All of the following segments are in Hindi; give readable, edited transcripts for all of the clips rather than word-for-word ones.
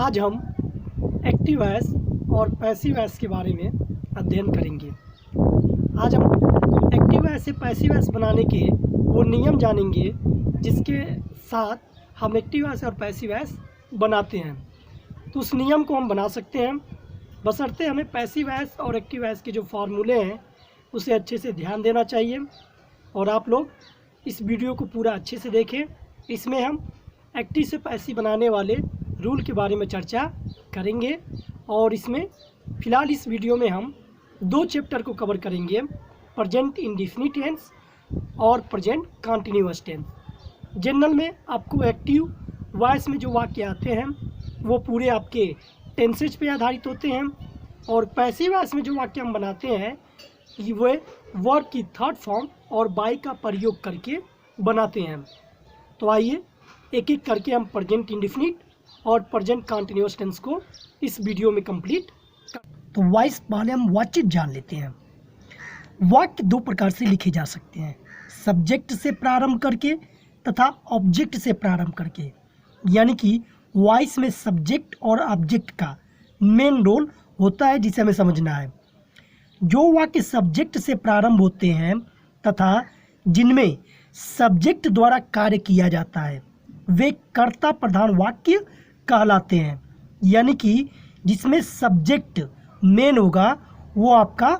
आज हम एक्टिव वॉइस और पैसिव वॉइस के बारे में अध्ययन करेंगे। आज हम एक्टिव वॉइस से पैसिव वॉइस बनाने के वो नियम जानेंगे जिसके साथ हम एक्टिव वॉइस और पैसिव वॉइस बनाते हैं। तो उस नियम को हम बना सकते हैं, बशर्ते हमें पैसिव वॉइस और एक्टिव वॉइस के जो फार्मूले हैं उसे अच्छे से ध्यान देना चाहिए। और आप लोग इस वीडियो को पूरा अच्छे से देखें। इसमें हम एक्टिव से पैसिव बनाने वाले रूल के बारे में चर्चा करेंगे। और इसमें फ़िलहाल इस वीडियो में हम दो चैप्टर को कवर करेंगे, प्रेजेंट इंडेफिनिट टेंस और प्रेजेंट कंटिन्यूअस टेंस। जनरल में आपको एक्टिव वॉइस में जो वाक्य आते हैं वो पूरे आपके टेंसेज पे आधारित होते हैं, और पैसिव वॉइस में जो वाक्य हम बनाते हैं वे वर्ब की थर्ड फॉर्म और बाई का प्रयोग करके बनाते हैं। तो आइए एक एक करके हम प्रेजेंट इंडेफिनिट और प्रेजेंट कंटिन्यूअस टेंस को इस वीडियो में कंप्लीट तो वॉइस पहले हम वाक्य जान लेते हैं। वाक्य दो प्रकार से लिखे जा सकते हैं, सब्जेक्ट से प्रारंभ करके तथा ऑब्जेक्ट से प्रारंभ करके। यानी कि वॉइस में सब्जेक्ट और ऑब्जेक्ट का मेन रोल होता है, जिसे हमें समझना है। जो वाक्य सब्जेक्ट से प्रारंभ होते हैं तथा जिनमें सब्जेक्ट द्वारा कार्य किया जाता है वे कर्ता प्रधान वाक्य कहलाते हैं। यानी कि जिसमें सब्जेक्ट मेन होगा वो आपका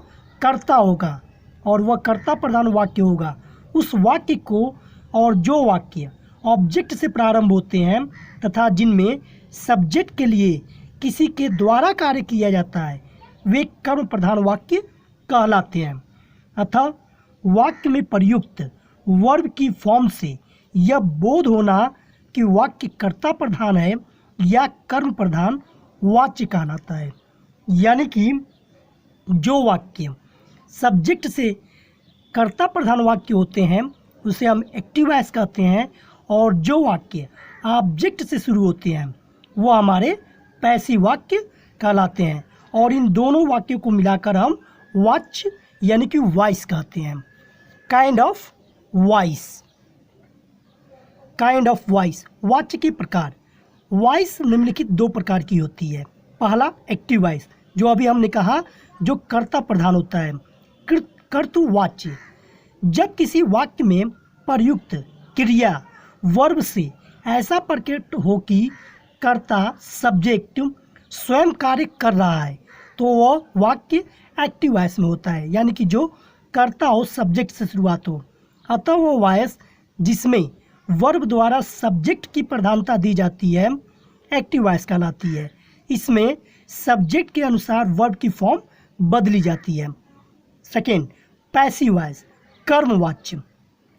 कर्ता होगा और वह कर्ता प्रधान वाक्य होगा। उस वाक्य को, और जो वाक्य ऑब्जेक्ट से प्रारंभ होते हैं तथा जिनमें सब्जेक्ट के लिए किसी के द्वारा कार्य किया जाता है वे कर्म प्रधान वाक्य कहलाते हैं। अतः वाक्य में प्रयुक्त वर्ब की फॉर्म से यह बोध होना कि वाक्य कर्ता प्रधान है या कर्म प्रधान वाक्य कहलाता है। यानी कि जो वाक्य सब्जेक्ट से कर्ता प्रधान वाक्य होते हैं उसे हम एक्टिव वॉइस कहते हैं, और जो वाक्य ऑब्जेक्ट से शुरू होते हैं वो हमारे पैसिव वाक्य कहलाते हैं। और इन दोनों वाक्यों को मिलाकर हम वाक्य यानी कि वॉइस कहते हैं। Kind of voice, kind of voice, वाक्य के प्रकार। वॉइस निम्नलिखित दो प्रकार की होती है। पहला एक्टिव वॉइस, जो अभी हमने कहा जो कर्ता प्रधान होता है, कर्तृवाच्य। जब किसी वाक्य में प्रयुक्त क्रिया वर्ब से ऐसा प्रकट हो कि कर्ता सब्जेक्ट स्वयं कार्य कर रहा है तो वह वाक्य एक्टिव वॉइस में होता है। यानी कि जो कर्ता हो, सब्जेक्ट से शुरुआत हो। अतः वो वॉइस जिसमें वर्ब द्वारा सब्जेक्ट की प्रधानता दी जाती है एक्टिव वॉइस कहलाती है। इसमें सब्जेक्ट के अनुसार वर्ब की फॉर्म बदली जाती है। सेकेंड, पैसिव वॉइस, कर्मवाच्य।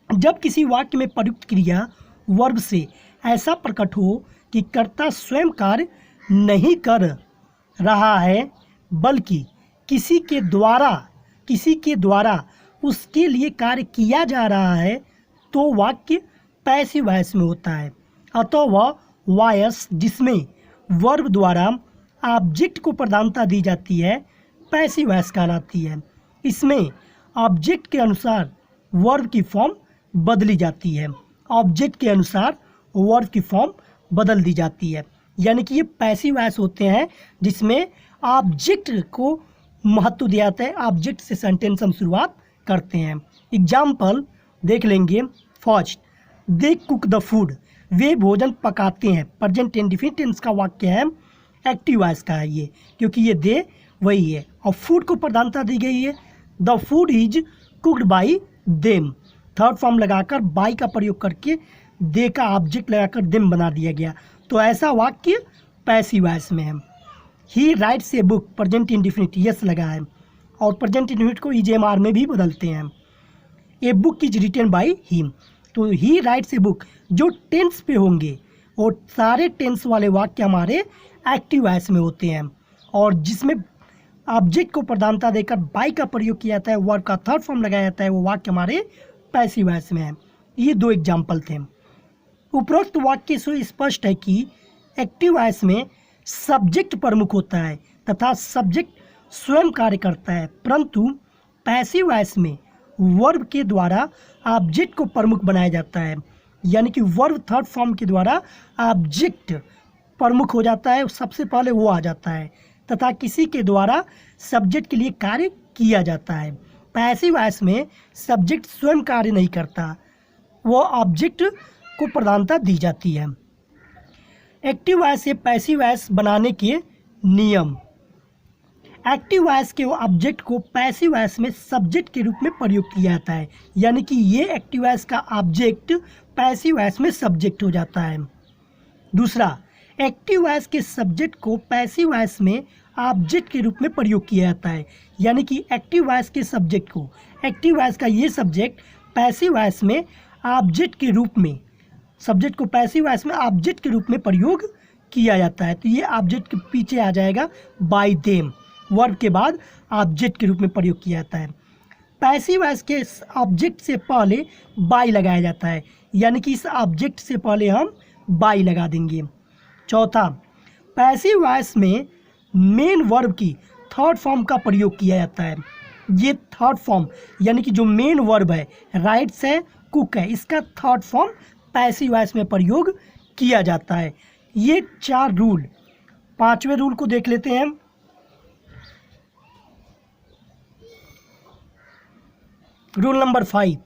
जब किसी वाक्य में प्रयुक्त क्रिया वर्ब से ऐसा प्रकट हो कि कर्ता स्वयं कार्य नहीं कर रहा है बल्कि किसी के द्वारा उसके लिए कार्य किया जा रहा है तो वाक्य पैसिव वॉइस में होता है। अतः वह वॉइस जिसमें वर्ब द्वारा ऑब्जेक्ट को प्रधानता दी जाती है पैसिव वॉइस कहलाती है। इसमें ऑब्जेक्ट के अनुसार वर्ब की फॉर्म बदली जाती है, ऑब्जेक्ट के अनुसार वर्ब की फॉर्म बदल दी जाती है। यानी कि ये पैसिव वॉइस होते हैं जिसमें ऑब्जेक्ट को महत्व दिया जाता है, ऑब्जेक्ट से सेंटेंस हम शुरुआत करते हैं। एग्जाम्पल देख लेंगे। First, they cook the food, वे भोजन पकाते हैं। प्रेजेंट इंडेफिनिट टेंस का वाक्य है, एक्टिव वॉइस का है ये, क्योंकि ये दे वही है और फूड को प्रधानता दी गई है। The food is cooked by them, third form लगाकर बाई का प्रयोग करके दे का ऑब्जेक्ट लगाकर देम बना दिया गया, तो ऐसा वाक्य पैसिव वॉइस में है। ही writes a book, present indefinite yes लगा है, और प्रेजेंट इंडेफिनिट को ईजेएमआर में भी बदलते हैं। A book is written by him, तो ही राइट्स ए बुक जो टेंस पे होंगे और सारे टेंस वाले वाक्य हमारे एक्टिव वॉइस में होते हैं, और जिसमें ऑब्जेक्ट को प्रधानता देकर बाई का प्रयोग किया जाता है, वर्ब का थर्ड फॉर्म लगाया जाता है, वो वाक्य हमारे पैसिव वॉइस में है। ये दो एग्जाम्पल थे। उपरोक्त वाक्य से स्पष्ट है कि एक्टिव वॉइस में सब्जेक्ट प्रमुख होता है तथा सब्जेक्ट स्वयं कार्य करता है, परंतु पैसिव वॉइस में वर्ब के द्वारा ऑब्जेक्ट को प्रमुख बनाया जाता है। यानी कि वर्ब थर्ड फॉर्म के द्वारा ऑब्जेक्ट प्रमुख हो जाता है, सबसे पहले वो आ जाता है, तथा किसी के द्वारा सब्जेक्ट के लिए कार्य किया जाता है। पैसिव वॉइस में सब्जेक्ट स्वयं कार्य नहीं करता, वो ऑब्जेक्ट को प्रधानता दी जाती है। एक्टिव वॉइस से पैसिव वॉइस बनाने के नियम। एक्टिव वॉइस के ऑब्जेक्ट को पैसिव वॉइस में सब्जेक्ट के रूप में प्रयोग किया जाता है, यानी कि ये एक्टिव वॉइस का ऑब्जेक्ट पैसिव वॉइस में सब्जेक्ट हो जाता है। दूसरा, एक्टिव वॉइस के सब्जेक्ट को पैसिव वॉइस में ऑब्जेक्ट के रूप में प्रयोग किया जाता है, यानी कि एक्टिव वॉइस के सब्जेक्ट को, एक्टिव वॉइस का ये सब्जेक्ट पैसिव वॉइस में ऑब्जेक्ट के रूप में, सब्जेक्ट को पैसिव वॉइस में ऑब्जेक्ट के रूप में प्रयोग किया जाता है। तो ये ऑब्जेक्ट के पीछे आ जाएगा बाय देम, वर्ब के बाद ऑब्जेक्ट के रूप में प्रयोग किया जाता है। पैसिव वॉइस के ऑब्जेक्ट से पहले बाय लगाया जाता है, यानी कि इस ऑब्जेक्ट से पहले हम बाय लगा देंगे। चौथा, पैसिव वॉइस में मेन वर्ब की थर्ड फॉर्म का प्रयोग किया जाता है। ये थर्ड फॉर्म यानी कि जो मेन वर्ब है, राइट्स है, कुक है, इसका थर्ड फॉर्म पैसिव वॉइस में प्रयोग किया जाता है। ये 4 रूल। 5वें रूल को देख लेते हैं। Rule number 5,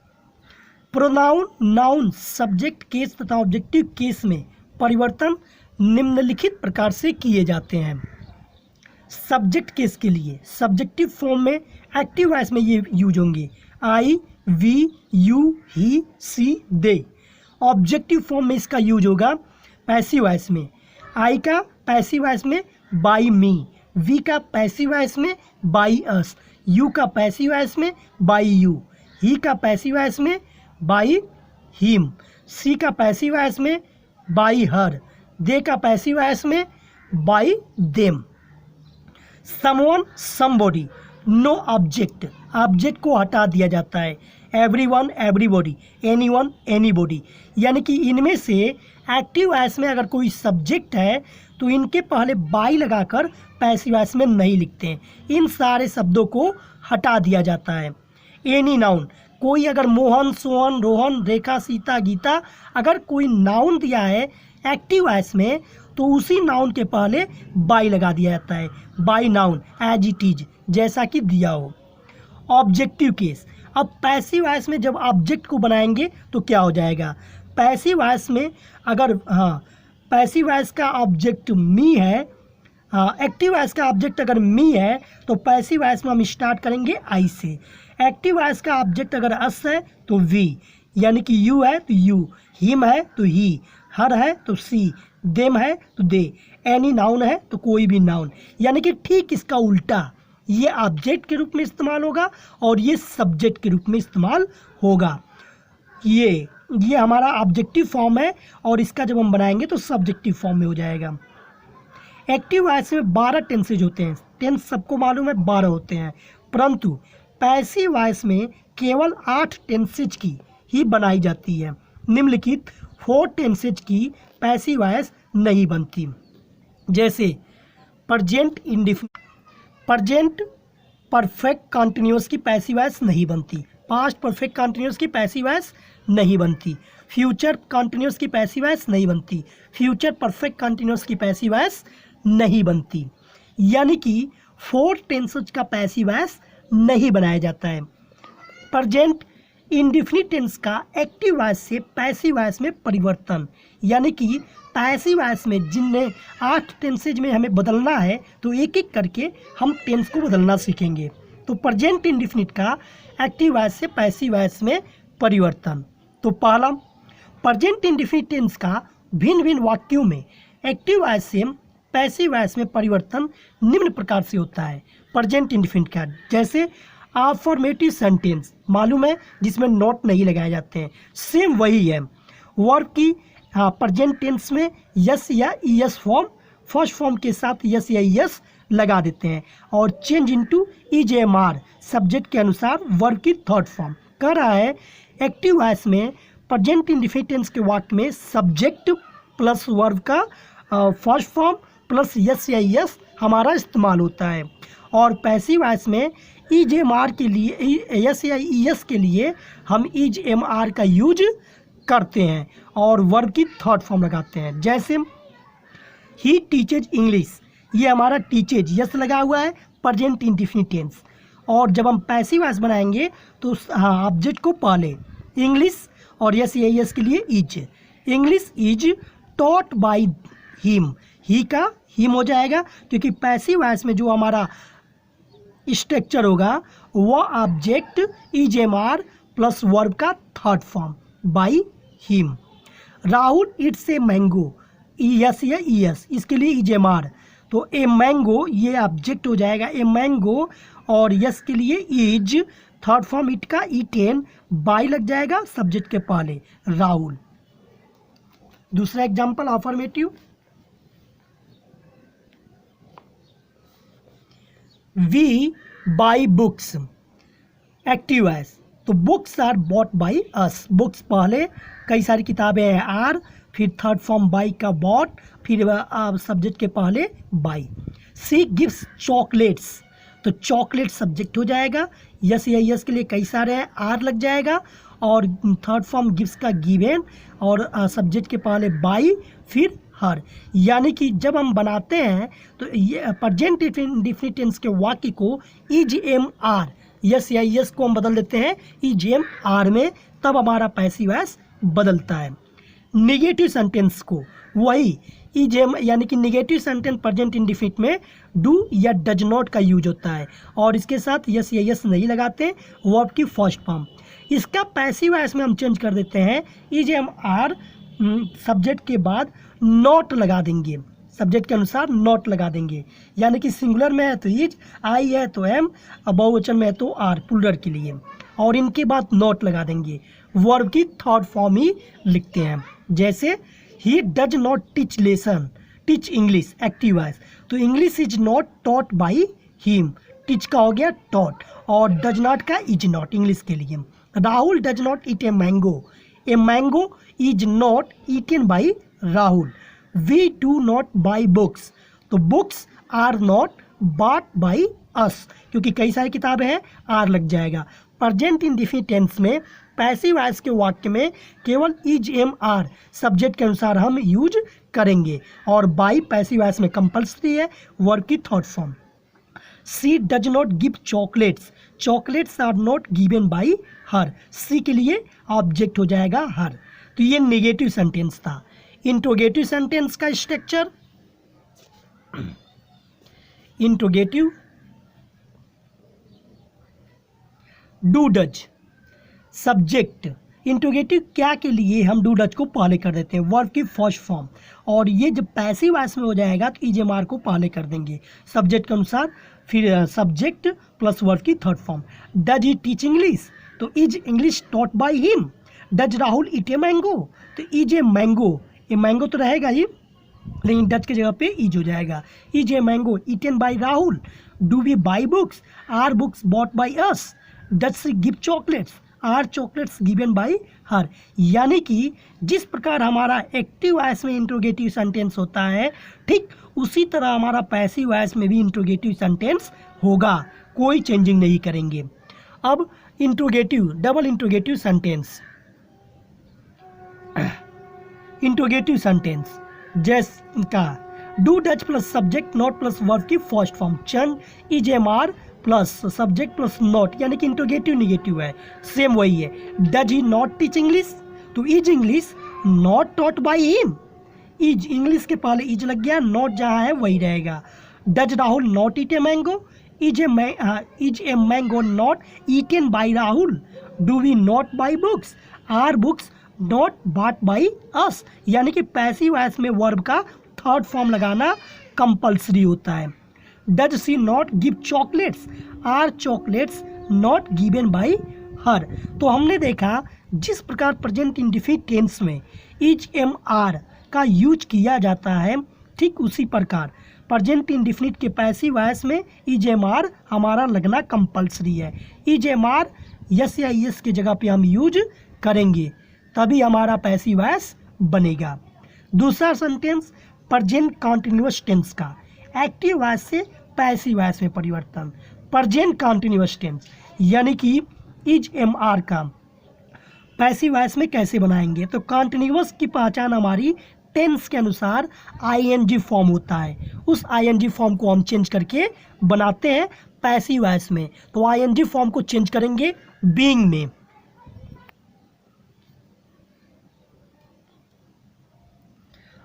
pronoun, noun, subject case तथा ऑब्जेक्टिव केस में परिवर्तन निम्नलिखित प्रकार से किए जाते हैं। सब्जेक्ट केस के लिए सब्जेक्टिव फॉर्म में एक्टिव वॉइस में ये यूज होंगे, I, we, you, he, she, they. Objective form में इसका यूज होगा पैसिव वॉइस में, आई का पैसिव वॉइस में बाय मी, वी का पैसिव वॉइस में बाय अस, यू का पैसिव वॉइस में बाय यू, ही का पैसिव वॉइस में बाय हिम, सी का पैसिव वॉइस में बाय हर, दे का पैसिव वॉइस में by them. Someone, somebody, no object, object को हटा दिया जाता है। एवरीवन, एवरीबॉडी, एनीवन, एनीबॉडी, यानी कि इनमें से एक्टिव वॉइस में अगर कोई सब्जेक्ट है तो इनके पहले बाय लगाकर पैसिव वॉइस में नहीं लिखते हैं, इन सारे शब्दों को हटा दिया जाता है। एनी नाउन, कोई अगर मोहन, सोहन, रोहन, रेखा, सीता, गीता, अगर कोई नाउन दिया है एक्टिव वॉइस में तो उसी नाउन के पहले बाय लगा दिया जाता है, by noun, as it is, जैसा कि दिया हो। ऑब्जेक्टिव केस, अब पैसिव वॉइस में जब ऑब्जेक्ट को बनाएंगे तो क्या हो जाएगा, पैसिव वॉइस में अगर पैसिव वॉइस का ऑब्जेक्ट मी है, एक्टिव वॉइस का ऑब्जेक्ट अगर मी है तो पैसिव वॉइस में हम स्टार्ट करेंगे आई से। एक्टिव वॉइस का ऑब्जेक्ट अगर अस है तो वी, यानी कि यू है तो यू, हिम है तो ही, हर है तो सी, देम है तो दे, एनी नाउन है तो कोई भी नाउन, यानी कि ठीक इसका उल्टा, ये ऑब्जेक्ट के रूप में इस्तेमाल होगा और ये सब्जेक्ट के रूप में इस्तेमाल होगा। ये हमारा ऑब्जेक्टिव फॉर्म है और इसका जब हम बनाएंगे तो सब्जेक्टिव फॉर्म में हो जाएगा। एक्टिव वॉइस में 12 टेंसेज होते हैं, टेंस सबको मालूम है 12 होते हैं, परंतु पैसिव वॉइस में केवल 8 टेंसेज की ही बनाई जाती है। निम्नलिखित 4 टेंसेज की पैसिव वॉइस नहीं बनती, जैसे present indefinite, present perfect continuous की पैसिव वॉइस नहीं बनती, पास्ट परफेक्ट कंटिन्यूअस की पैसिव वॉइस नहीं बनती, फ्यूचर कंटिन्यूअस की पैसिव वॉइस नहीं बनती, फ्यूचर परफेक्ट कंटिन्यूअस की पैसिव वॉइस नहीं बनती, यानी कि 4 टेंसेज का पैसिव वॉइस नहीं बनाया जाता है। प्रेजेंट इंडेफिनिट टेंस का एक्टिव वॉइस से पैसिव वॉइस में परिवर्तन, यानी कि पैसिव वॉइस में जिनने 8 टेंसेज में हमें बदलना है तो एक एक करके हम टेंस को बदलना सीखेंगे। तो प्रेजेंट इंडेफिनिट का एक्टिव वॉइस से पैसिव वॉइस में परिवर्तन। तो पहला, प्रेजेंट इंडेफिनिट टेंस का भिन्न भिन्न वाक्यों में एक्टिव वॉइस से पैसिव वॉइस में परिवर्तन निम्न प्रकार से होता है। प्रेजेंट इंडेफिनिट का जैसे अफर्मेटिव सेंटेंस मालूम है, जिसमें नॉट नहीं लगाए जाते हैं, सेम वही है। वर्ब की प्रेजेंट टेंस में यस या ईएस फॉर्म, फर्स्ट फॉर्म के साथ यस या ईएस लगा देते हैं, और चेंज इनटू ईजेएमआर सब्जेक्ट के अनुसार वर्ब की थर्ड फॉर्म। कह रहा है एक्टिव वॉइस में प्रेजेंट इंडेफिनिट टेंस के वाक्य में सब्जेक्ट प्लस वर्ब का फर्स्ट फॉर्म प्लस यस या ईएस हमारा इस्तेमाल होता है, और पैसिव वॉइस में ईजेएमआर के लिए, यस या ईएस के लिए हम ईजेएमआर का यूज करते हैं और वर्ब की थर्ड फॉर्म लगाते हैं। जैसे ही टीचेज इंग्लिश, ये हमारा टीचेज यस लगा हुआ है, प्रेजेंट इंडेफिनिट टेंस। और जब हम पैसिव वॉइस बनाएंगे तो हाँ ऑब्जेक्ट को पहले इंग्लिश और यस यस के लिए is, English is taught by him, he का हिम हो जाएगा क्योंकि पैसिव वॉइस में जो हमारा स्ट्रक्चर होगा वो object is am are plus verb का third form by him. Rahul it's a mango, yes या यस इसके लिए इज एम आर, तो ए मैंगो ये ऑब्जेक्ट हो जाएगा ए मैंगो, और यस के लिए इज थर्ड फॉर्म इट का ईटेन, बाय लग जाएगा सब्जेक्ट के पहले राहुल। दूसरा example affirmative, we buy books, active voice, तो books are bought by us, books पहले कई सारी किताबें हैं आर, फिर थर्ड फॉर्म बाय का बॉट, फिर सब्जेक्ट के पहले बाय। सी गिव्स चॉकलेट्स, तो चॉकलेट सब्जेक्ट हो जाएगा, यस या यस के लिए कई सारे हैं आर लग जाएगा, और थर्ड फॉर्म गिव्स का गिवन और सब्जेक्ट के पहले बाय फिर हर। यानी कि जब हम बनाते हैं तो ये प्रेजेंट इंडेफिनिट टेंस के वाक्य को इज एम आर, यस या यस को हम बदल देते हैं इज एम आर में, तब हमारा पैसिव वॉइस बदलता है। नेगेटिव सेंटेंस को वही इज एम, यानी कि नेगेटिव सेंटेंस प्रेजेंट इंडेफिनिट में डू या डज नॉट का यूज होता है, और इसके साथ यस या यस नहीं लगाते वर्ब की फर्स्ट फॉर्म। इसका पैसिव वॉइस में हम चेंज कर देते हैं इज एम आर, सब्जेक्ट के बाद नॉट लगा देंगे, सब्जेक्ट के अनुसार नॉट लगा देंगे, यानी कि सिंगुलर में है तो इज, आई है तो एम, बहुवचन में है तो आर प्लूरल के लिए, और इनके बाद नॉट लगा देंगे, वर्ब की थर्ड फॉर्म ही लिखते हैं। जैसे he does not teach lesson, teach English active voice, तो English is not taught by him, teach का हो गया टॉट, और डज नॉट का इज नॉट इंग्लिश के लिए। Rahul does not eat a mango, a mango is not eaten by Rahul. We do not buy books, तो books are not bought by us, क्योंकि कई सारी किताबें हैं आर लग जाएगा। प्रेजेंट इंडेफिनिट टेंस में पैसिव वॉइस के वाक्य में केवल इज एम आर सब्जेक्ट के अनुसार हम यूज करेंगे, और बाय पैसिव वॉइस में कंपल्सरी है वर्ब की third form. She does not give chocolates, chocolates are not given by her, she के लिए ऑब्जेक्ट हो जाएगा हर, तो ये नेगेटिव सेंटेंस था। इंट्रोगेटिव सेंटेंस का structure, interrogative do does subject, interrogative क्या के लिए हम डू डज को पहले कर देते हैं वर्ब की फर्स्ट फॉर्म, और ये जब पैसिव वॉइस में हो जाएगा तो इज एम आर को पहले कर देंगे सब्जेक्ट के अनुसार, फिर सब्जेक्ट प्लस वर्ब की third form. Does he teach English, तो is English taught by him. Does Rahul eat a mango, तो इज ए मैंगो, ये मैंगो तो रहेगा ही लेकिन डज की जगह पे इज हो जाएगा, is a mango eaten by Rahul. Do we buy books, are books bought by us. Does she give chocolates, are chocolates given by her. यानी कि जिस प्रकार हमारा एक्टिव वॉइस में इंट्रोगेटिव सेंटेंस होता है, ठीक उसी तरह हमारा पैसिव वॉइस में भी इंट्रोगेटिव सेंटेंस होगा, कोई चेंजिंग नहीं करेंगे। अब interrogative double interrogative sentence, interrogative sentence जैसे का do does plus subject not plus verb की फर्स्ट फॉर्म, चंद is am are plus subject plus not, यानी कि इंट्रोगेटिव निगेटिव है, सेम वही है। Does he not teach English, तो is English not taught by him, is English के पहले इज लग गया, नॉट जहाँ है वही रहेगा। Does Rahul not eat a mango, is a mango not eaten by Rahul. Do we not buy books, are books not bought by us, यानी कि पैसिव वॉइस में वर्ब का थर्ड फॉर्म लगाना कंपल्सरी होता है। Does she not give chocolates, are chocolates not given by her. तो हमने देखा जिस प्रकार प्रेजेंट इंडेफिनिट टेंस में इज एम आर का यूज किया जाता है, ठीक उसी प्रकार प्रेजेंट इंडेफिनिट के पैसिव वॉइस में इज एम आर हमारा लगना कंपल्सरी है। इज एम आर यस या यस की जगह पे हम यूज करेंगे, तभी हमारा पैसिव वॉइस बनेगा। दूसरा सेंटेंस प्रेजेंट कंटीन्यूअस टेंस का, एक्टिव वॉइस से पैसिव वॉइस में परिवर्तन। प्रेजेंट कंटीन्यूअस टेंस यानी कि इज एम आर का पैसिव वॉइस में कैसे बनाएंगे, तो कंटीन्यूअस की पहचान हमारी टेंस के अनुसार आईएनजी फॉर्म होता है। उस आईएनजी फॉर्म को हम चेंज करके बनाते हैं पैसिव वॉइस में। तो आईएनजी फॉर्म को चेंज करेंगे बीइंग में।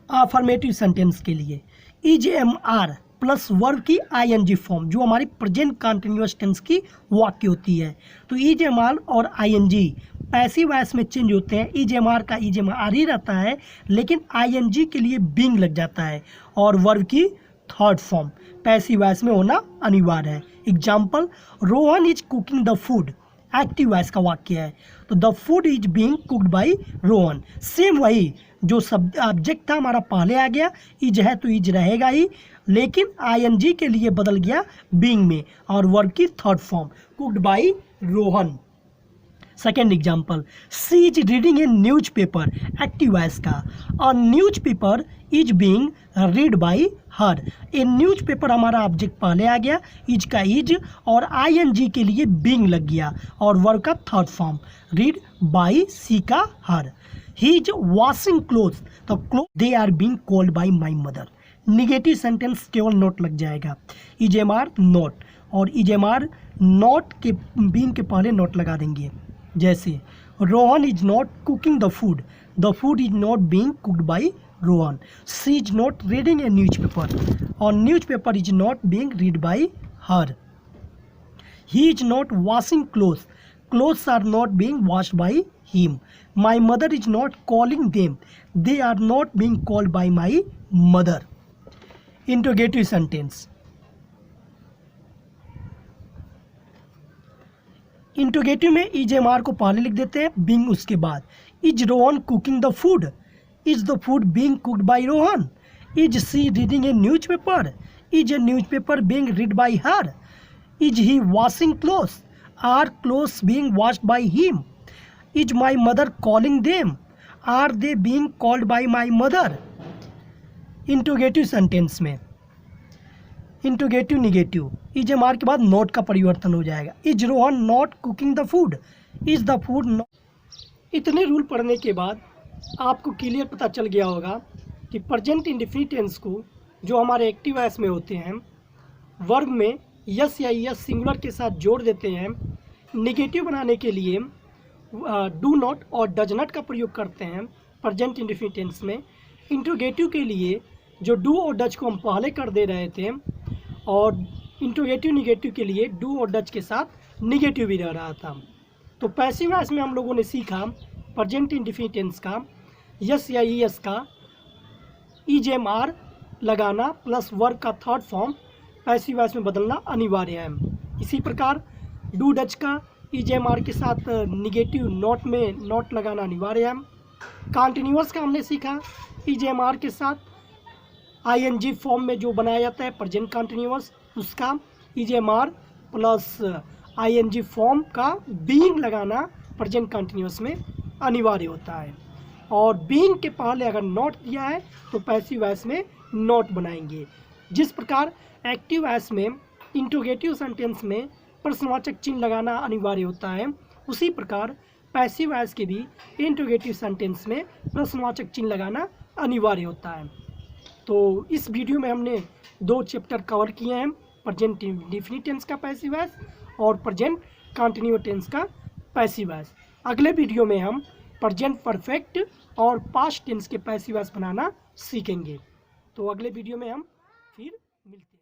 अफर्मेटिव सेंटेंस के लिए is am are plus verb की आईएनजी फॉर्म, जो हमारी प्रेजेंट कंटिन्यूअस टेंस की वाक्य होती है। तो इज एम आर और आईएनजी पैसिव वॉइस में चेंज होते हैं। इज एम आर का इज एम आर ही रहता है, लेकिन आईएनजी के लिए बीइंग लग जाता है, और वर्ब की थर्ड फॉर्म पैसिव वॉइस में होना अनिवार्य है। Example, Rohan is cooking the food, active voice का वाक्य है। तो the food is being cooked by Rohan. Same वही जो सब ऑब्जेक्ट था हमारा पहले आ गया, इज है तो इज रहेगा ही, लेकिन आईएनजी के लिए बदल गया बीइंग में, और वर्ब की third form cooked by Rohan. Second example, she is reading a news paper, active voice का। A news paper is being read by her. A news paper हमारा ऑब्जेक्ट पहले आ गया, इज का इज, और आईएनजी के लिए बीइंग लग गया, और वर्ब का third form read by she का her. He is washing cloth, the cloth they are being called by my mother. Negative sentence केवल नोट लग जाएगा, इज एम आर नोट, और इज एम आर नॉट के बीइंग के पहले नोट लगा देंगे। जैसे Rohan is not cooking the food is not being cooked by Rohan. She is not reading a news paper, और news paper is not being read by her. He is not washing clothes are not being washed by him. My mother is not calling them, they are not being called by my mother. Interrogative sentence, interrogative में इज एम आर को पहले लिख देते हैं, बीइंग उसके बाद। Is Rohan cooking the food, is the food being cooked by Rohan. Is she reading a news paper, is a news paper being read by her. Is he washing clothes, are clothes being washed by him. Is my mother calling them, are they being called by my mother. Interrogative sentence में interrogative negative, is am are के बाद नॉट का परिवर्तन हो जाएगा। Is Rohan not cooking the food, is the food not. इतने रूल पढ़ने के बाद आपको क्लियर पता चल गया होगा कि प्रेजेंट इंडेफिनिट टेंस को, जो हमारे एक्टिव वॉइस में होते हैं, वर्ब में यस या यस सिंगुलर के साथ जोड़ देते हैं। निगेटिव बनाने के लिए डू नॉट और डज नॉट का प्रयोग करते हैं प्रेजेंट इंडेफिनिट टेंस में। इंटरोगेटिव के लिए जो डू और डज को हम पहले कर दे रहे थे, और इंटरोगेटिव निगेटिव के लिए डू और डज के साथ निगेटिव भी रह रहा था। तो पैसिव वॉइस में हम लोगों ने सीखा प्रेजेंट इंडेफिनिट टेंस का यस या यस का इज एम आर लगाना प्लस वर्ब का थर्ड फॉर्म पैसिव वॉइस में बदलना अनिवार्य है। इसी प्रकार डू डज का इज एम आर के साथ निगेटिव नॉट में नॉट लगाना अनिवार्य है। कॉन्टिन्यूअस का हमने सीखा इज एम आर के साथ आईएनजी फॉर्म में जो बनाया जाता है प्रेजेंट कंटिन्यूअस, उसका is am are plus ING form का बीइंग लगाना प्रेजेंट कंटिन्यूअस में अनिवार्य होता है। और बीइंग के पहले अगर नॉट दिया है तो पैसिव वॉइस में नॉट बनाएंगे। जिस प्रकार एक्टिव वॉइस में इंटरोगेटिव सेंटेंस में प्रश्नवाचक चिन्ह लगाना अनिवार्य होता है, उसी प्रकार पैसिव वॉइस के भी इंटरोगेटिव सेंटेंस में प्रश्नवाचक चिन्ह लगाना अनिवार्य होता है। तो इस वीडियो में हमने 2 चैप्टर कवर किए हैं, प्रेजेंट इंडेफिनिट टेंस का पैसिव वॉइस और प्रेजेंट कंटिन्यूअस टेंस का पैसिव वॉइस। अगले वीडियो में हम प्रेजेंट परफेक्ट और पास्ट टेंस के पैसिव वॉइस बनाना सीखेंगे। तो अगले वीडियो में हम फिर मिलते हैं।